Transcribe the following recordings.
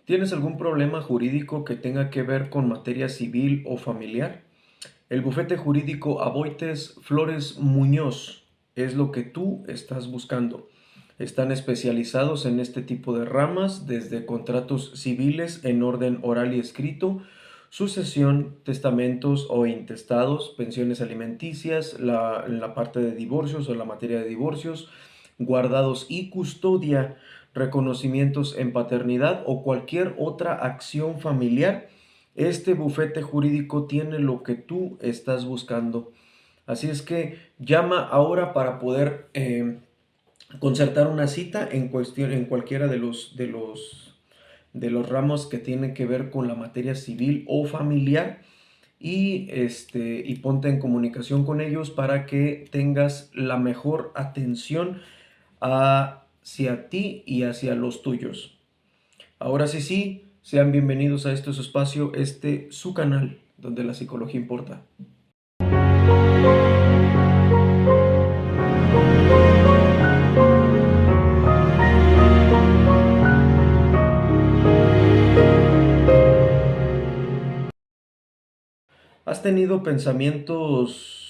¿Tienes algún problema jurídico que tenga que ver con materia civil o familiar? El bufete jurídico Aboites Flores Muñoz es lo que tú estás buscando. Están especializados en este tipo de ramas, desde contratos civiles en orden oral y escrito, sucesión, testamentos o intestados, pensiones alimenticias, la parte de divorcios o la materia de divorcios, guardados y custodia, reconocimientos en paternidad o cualquier otra acción familiar. Este bufete jurídico tiene lo que tú estás buscando. Así es que llama ahora para poder concertar una cita en cuestión, en cualquiera de los ramos que tienen que ver con la materia civil o familiar y ponte en comunicación con ellos para que tengas la mejor atención hacia ti y hacia los tuyos. Ahora sí, sean bienvenidos a este su espacio, su canal, donde la psicología importa. ¿Has tenido pensamientos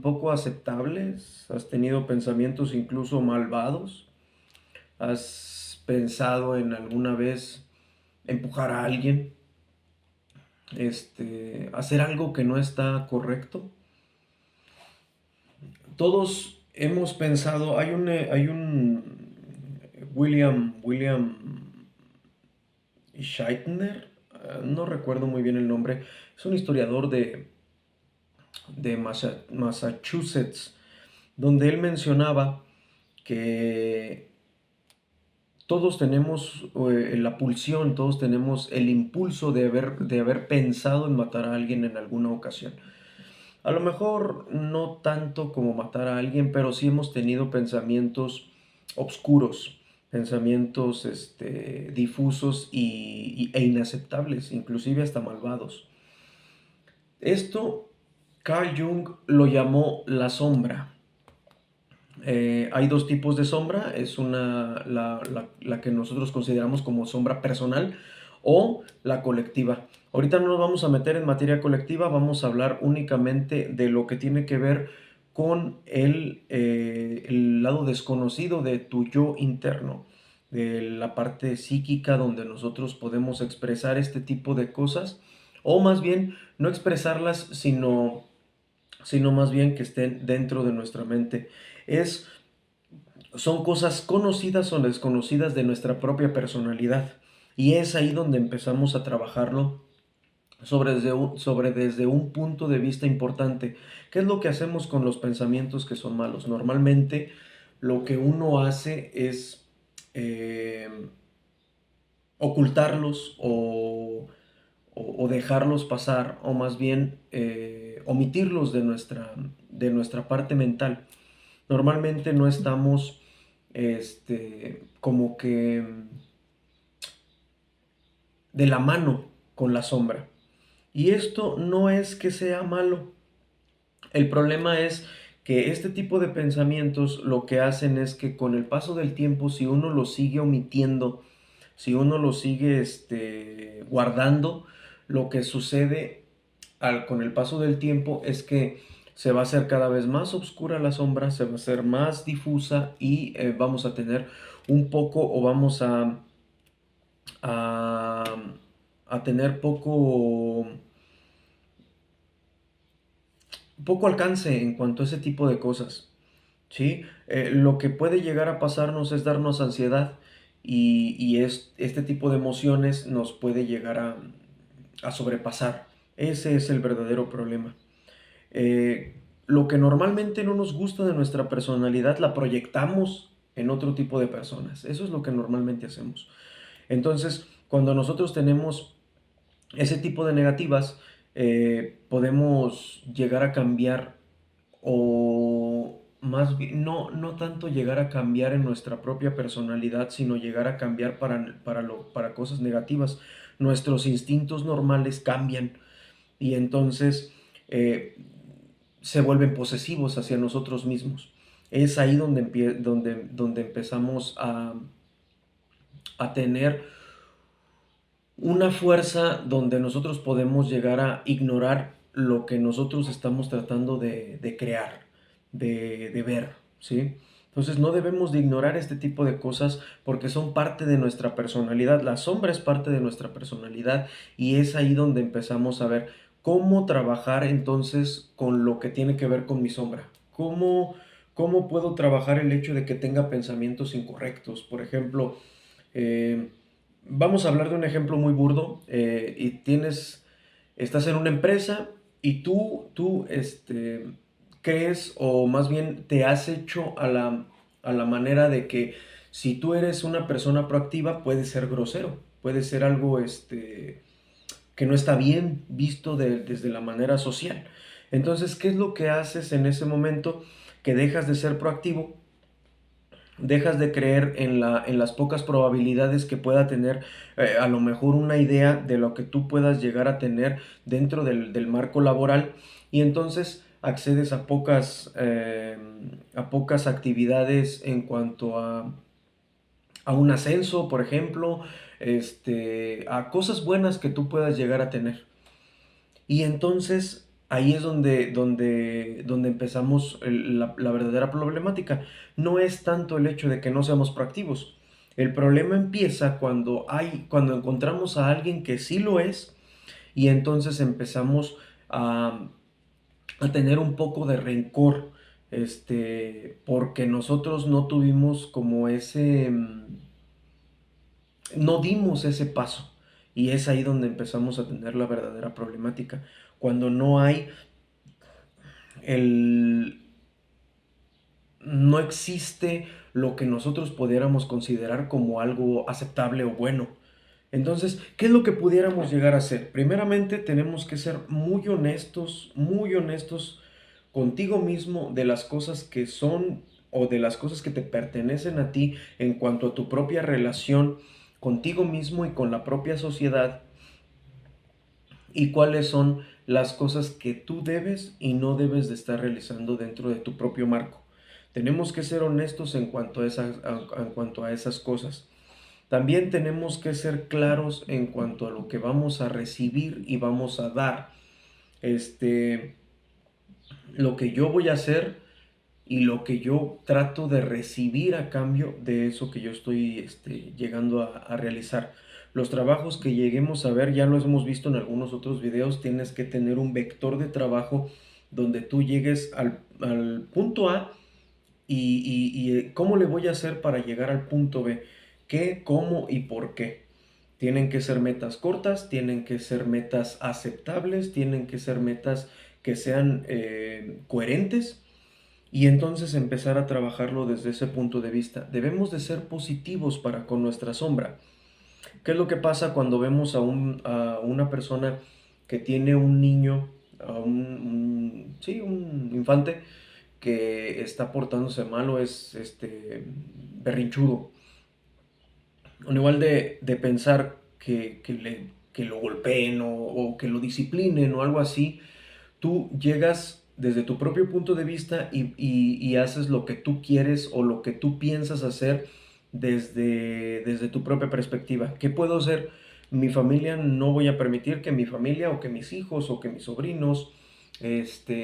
poco aceptables? ¿Has tenido pensamientos incluso malvados? ¿Has pensado en alguna vez empujar a alguien? ¿Hacer algo que no está correcto? Todos hemos pensado, hay un William Scheitner, no recuerdo muy bien el nombre, es un historiador de Massachusetts, donde él mencionaba que todos tenemos la pulsión, todos tenemos el impulso de haber pensado en matar a alguien en alguna ocasión. A lo mejor no tanto como matar a alguien, pero sí hemos tenido pensamientos oscuros, pensamientos difusos e inaceptables, inclusive hasta malvados. Esto Carl Jung lo llamó la sombra. Hay dos tipos de sombra, es la que nosotros consideramos como sombra personal o la colectiva. Ahorita no nos vamos a meter en materia colectiva, vamos a hablar únicamente de lo que tiene que ver con el lado desconocido de tu yo interno, de la parte psíquica donde nosotros podemos expresar este tipo de cosas, o más bien no expresarlas, sino más bien que estén dentro de nuestra mente. Es, son cosas conocidas o desconocidas de nuestra propia personalidad. Y es ahí donde empezamos a trabajarlo desde un punto de vista importante. ¿Qué es lo que hacemos con los pensamientos que son malos? Normalmente lo que uno hace es eh, ocultarlos o dejarlos pasar, o más bien omitirlos de nuestra parte mental. Normalmente no estamos como que de la mano con la sombra. Y esto no es que sea malo. El problema es que este tipo de pensamientos lo que hacen es que con el paso del tiempo, si uno lo sigue omitiendo, si uno lo sigue guardando, lo que sucede con el paso del tiempo es que se va a hacer cada vez más oscura la sombra, se va a hacer más difusa y vamos a tener un poco o vamos a, a tener poco alcance en cuanto a ese tipo de cosas. ¿Sí? Lo que puede llegar a pasarnos es darnos ansiedad y este tipo de emociones nos puede llegar a sobrepasar. Ese es el verdadero problema. Lo que normalmente no nos gusta de nuestra personalidad la proyectamos en otro tipo de personas. Eso es lo que normalmente hacemos. Entonces, cuando nosotros tenemos ese tipo de negativas, podemos llegar a cambiar o más bien, no tanto llegar a cambiar en nuestra propia personalidad, sino llegar a cambiar para cosas negativas. Nuestros instintos normales cambian y entonces se vuelven posesivos hacia nosotros mismos. Es ahí donde empezamos a tener una fuerza donde nosotros podemos llegar a ignorar lo que nosotros estamos tratando de crear, de ver, ¿sí? Entonces no debemos de ignorar este tipo de cosas porque son parte de nuestra personalidad. La sombra es parte de nuestra personalidad y es ahí donde empezamos a ver cómo trabajar entonces con lo que tiene que ver con mi sombra. ¿Cómo puedo trabajar el hecho de que tenga pensamientos incorrectos? Por ejemplo, eh, vamos a hablar de un ejemplo muy burdo. Estás en una empresa y tú crees o más bien te has hecho a la manera de que si tú eres una persona proactiva puedes ser grosero, puede ser algo que no está bien visto desde la manera social. Entonces, ¿qué es lo que haces en ese momento que dejas de ser proactivo? Dejas de creer en las pocas probabilidades que pueda tener a lo mejor una idea de lo que tú puedas llegar a tener dentro del marco laboral y entonces accedes a pocas actividades en cuanto a un ascenso, por ejemplo, a cosas buenas que tú puedas llegar a tener. Y entonces ahí es donde empezamos la verdadera problemática. No es tanto el hecho de que no seamos proactivos. El problema empieza cuando encontramos a alguien que sí lo es y entonces empezamos a, a tener un poco de rencor, porque nosotros no tuvimos como no dimos ese paso. Y es ahí donde empezamos a tener la verdadera problemática. Cuando no hay el... no existe lo que nosotros pudiéramos considerar como algo aceptable o bueno. Entonces, ¿qué es lo que pudiéramos llegar a hacer? Primeramente, tenemos que ser muy honestos contigo mismo de las cosas que son o de las cosas que te pertenecen a ti en cuanto a tu propia relación contigo mismo y con la propia sociedad y cuáles son las cosas que tú debes y no debes de estar realizando dentro de tu propio marco. Tenemos que ser honestos en cuanto a esas cosas. También tenemos que ser claros en cuanto a lo que vamos a recibir y vamos a dar. Este, lo que yo voy a hacer y lo que yo trato de recibir a cambio de eso que yo estoy llegando a realizar. Los trabajos que lleguemos a ver, ya lo hemos visto en algunos otros videos, tienes que tener un vector de trabajo donde tú llegues al punto A y cómo le voy a hacer para llegar al punto B, qué, cómo y por qué. Tienen que ser metas cortas, tienen que ser metas aceptables, tienen que ser metas que sean coherentes y entonces empezar a trabajarlo desde ese punto de vista. Debemos de ser positivos para con nuestra sombra. ¿Qué es lo que pasa cuando vemos a una persona que tiene un niño, sí, un infante, que está portándose mal o es berrinchudo? Al igual de pensar que lo golpeen o que lo disciplinen o algo así, tú llegas desde tu propio punto de vista y haces lo que tú quieres o lo que tú piensas hacer desde tu propia perspectiva. ¿Qué puedo hacer? Mi familia, no voy a permitir que mi familia o que mis hijos o que mis sobrinos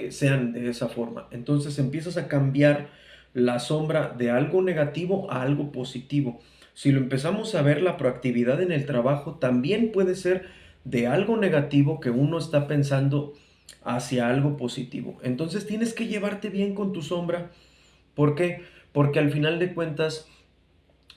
sean de esa forma. Entonces empiezas a cambiar la sombra de algo negativo a algo positivo. Si lo empezamos a ver, la proactividad en el trabajo también puede ser de algo negativo que uno está pensando hacia algo positivo. Entonces tienes que llevarte bien con tu sombra. ¿Por qué? Porque al final de cuentas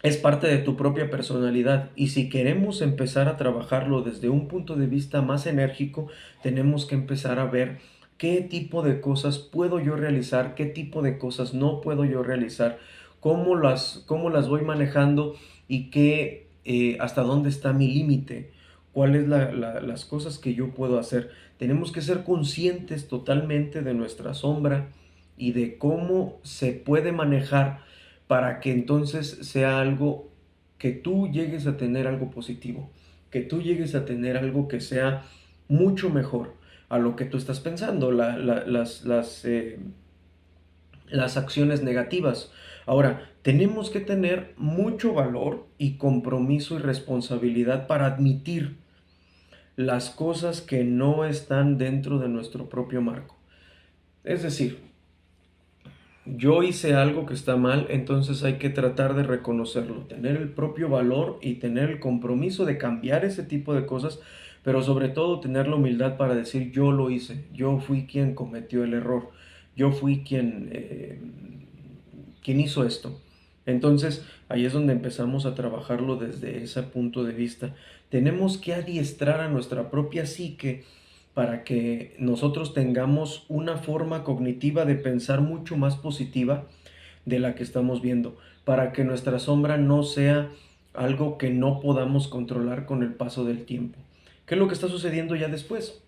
es parte de tu propia personalidad y si queremos empezar a trabajarlo desde un punto de vista más enérgico, tenemos que empezar a ver qué tipo de cosas puedo yo realizar, qué tipo de cosas no puedo yo realizar, cómo las voy manejando y hasta dónde está mi límite, cuáles las cosas que yo puedo hacer. Tenemos que ser conscientes totalmente de nuestra sombra y de cómo se puede manejar para que entonces sea algo que tú llegues a tener algo positivo, que tú llegues a tener algo que sea mucho mejor a lo que tú estás pensando, las acciones negativas. Ahora, tenemos que tener mucho valor y compromiso y responsabilidad para admitir. las cosas que no están dentro de nuestro propio marco. Es decir, yo hice algo que está mal, entonces hay que tratar de reconocerlo, tener el propio valor y tener el compromiso de cambiar ese tipo de cosas, pero sobre todo tener la humildad para decir yo lo hice, yo fui quien cometió el error, yo fui quien hizo esto. Entonces ahí es donde empezamos a trabajarlo desde ese punto de vista. Tenemos que adiestrar a nuestra propia psique para que nosotros tengamos una forma cognitiva de pensar mucho más positiva de la que estamos viendo, para que nuestra sombra no sea algo que no podamos controlar con el paso del tiempo. ¿Qué es lo que está sucediendo ya después?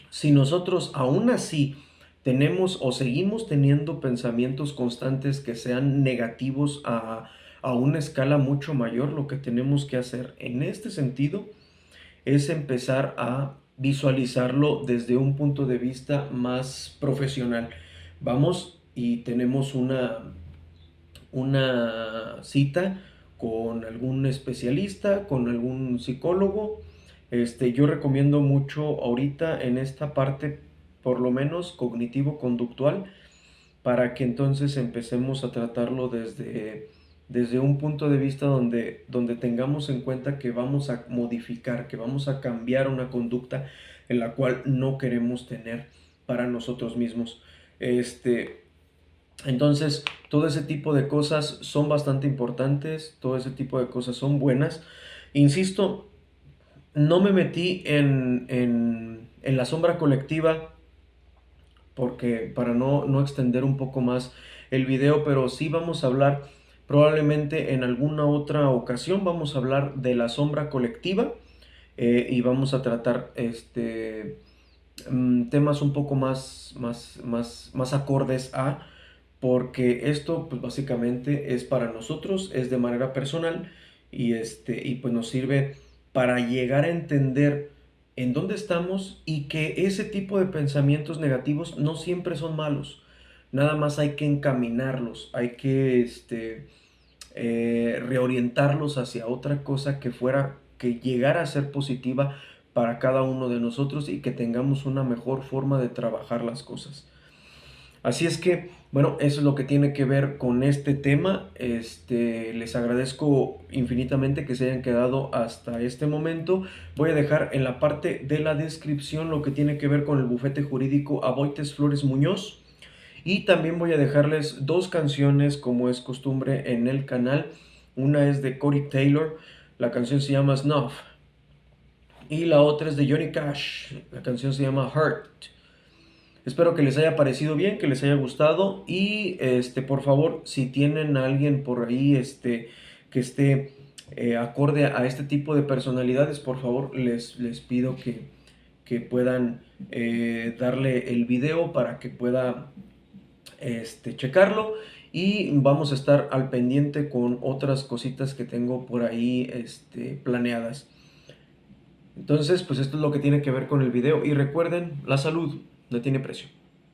Si nosotros aún así tenemos o seguimos teniendo pensamientos constantes que sean negativos a una escala mucho mayor, lo que tenemos que hacer en este sentido es empezar a visualizarlo desde un punto de vista más profesional. Vamos y tenemos una cita con algún especialista, con algún psicólogo. Yo recomiendo mucho ahorita en esta parte, por lo menos cognitivo-conductual, para que entonces empecemos a tratarlo desde un punto de vista donde tengamos en cuenta que vamos a modificar, que vamos a cambiar una conducta en la cual no queremos tener para nosotros mismos. Entonces, todo ese tipo de cosas son bastante importantes, todo ese tipo de cosas son buenas. Insisto, no me metí en la sombra colectiva porque para no extender un poco más el video, pero sí vamos a hablar probablemente en alguna otra ocasión, vamos a hablar de la sombra colectiva y vamos a tratar temas un poco más acordes a, porque esto pues básicamente es para nosotros, es de manera personal y pues nos sirve para llegar a entender en dónde estamos y que ese tipo de pensamientos negativos no siempre son malos, nada más hay que encaminarlos, hay que reorientarlos hacia otra cosa que llegara a ser positiva para cada uno de nosotros y que tengamos una mejor forma de trabajar las cosas. Así es que, bueno, eso es lo que tiene que ver con este tema. Les agradezco infinitamente que se hayan quedado hasta este momento. Voy a dejar en la parte de la descripción lo que tiene que ver con el bufete jurídico Aboites Flores Muñoz. Y también voy a dejarles dos canciones como es costumbre en el canal. Una es de Corey Taylor, la canción se llama Snuff. Y la otra es de Johnny Cash, la canción se llama Hurt. Espero que les haya parecido bien, que les haya gustado y por favor, si tienen a alguien por ahí que esté acorde a este tipo de personalidades, por favor, les pido que puedan darle el video para que pueda checarlo y vamos a estar al pendiente con otras cositas que tengo por ahí planeadas. Entonces, pues esto es lo que tiene que ver con el video y recuerden, la salud no tiene precio.